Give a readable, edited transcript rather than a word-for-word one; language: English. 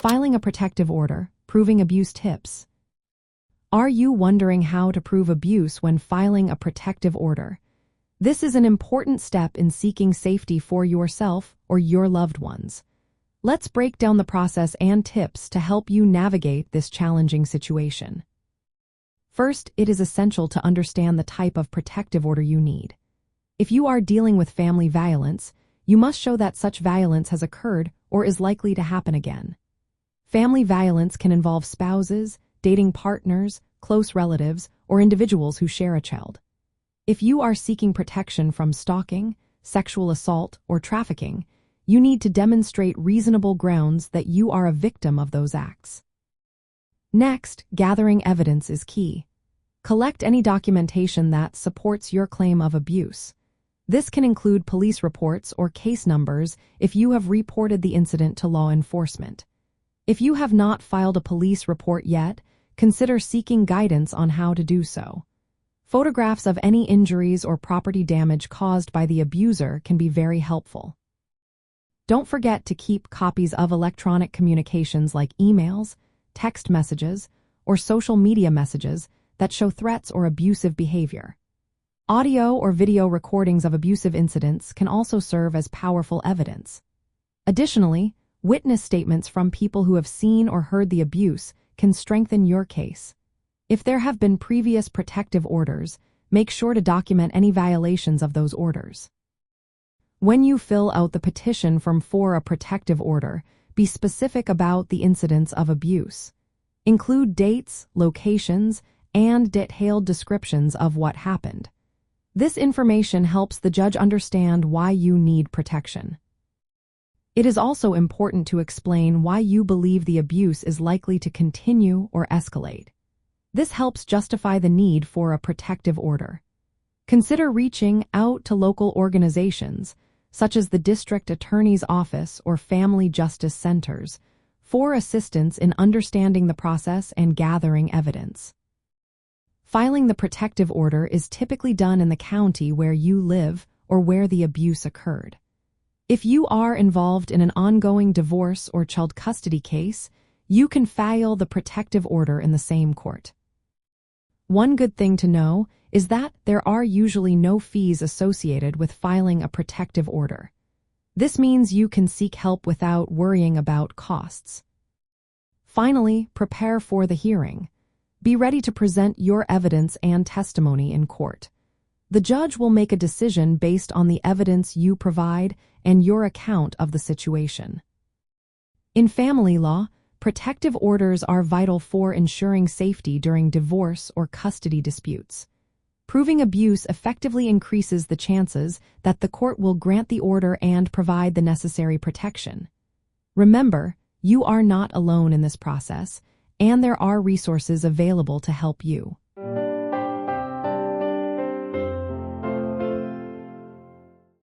Filing a protective order, proving abuse tips. Are you wondering how to prove abuse when filing a protective order? This is an important step in seeking safety for yourself or your loved ones. Let's break down the process and tips to help you navigate this challenging situation. First, it is essential to understand the type of protective order you need. If you are dealing with family violence, you must show that such violence has occurred or is likely to happen again. Family violence can involve spouses, dating partners, close relatives, or individuals who share a child. If you are seeking protection from stalking, sexual assault, or trafficking, you need to demonstrate reasonable grounds that you are a victim of those acts. Next, gathering evidence is key. Collect any documentation that supports your claim of abuse. This can include police reports or case numbers if you have reported the incident to law enforcement. If you have not filed a police report yet, consider seeking guidance on how to do so. Photographs of any injuries or property damage caused by the abuser can be very helpful. Don't forget to keep copies of electronic communications like emails, text messages, or social media messages that show threats or abusive behavior. Audio or video recordings of abusive incidents can also serve as powerful evidence. Additionally, witness statements from people who have seen or heard the abuse can strengthen your case. If there have been previous protective orders, make sure to document any violations of those orders. When you fill out the petition for a protective order, be specific about the incidents of abuse. Include dates, locations, and detailed descriptions of what happened. This information helps the judge understand why you need protection. It is also important to explain why you believe the abuse is likely to continue or escalate. This helps justify the need for a protective order. Consider reaching out to local organizations, such as the District Attorney's Office or Family Justice Centers, for assistance in understanding the process and gathering evidence. Filing the protective order is typically done in the county where you live or where the abuse occurred. If you are involved in an ongoing divorce or child custody case, you can file the protective order in the same court. One good thing to know is that there are usually no fees associated with filing a protective order. This means you can seek help without worrying about costs. Finally, prepare for the hearing. Be ready to present your evidence and testimony in court. The judge will make a decision based on the evidence you provide and your account of the situation. In family law, protective orders are vital for ensuring safety during divorce or custody disputes. Proving abuse effectively increases the chances that the court will grant the order and provide the necessary protection. Remember, you are not alone in this process, and there are resources available to help you.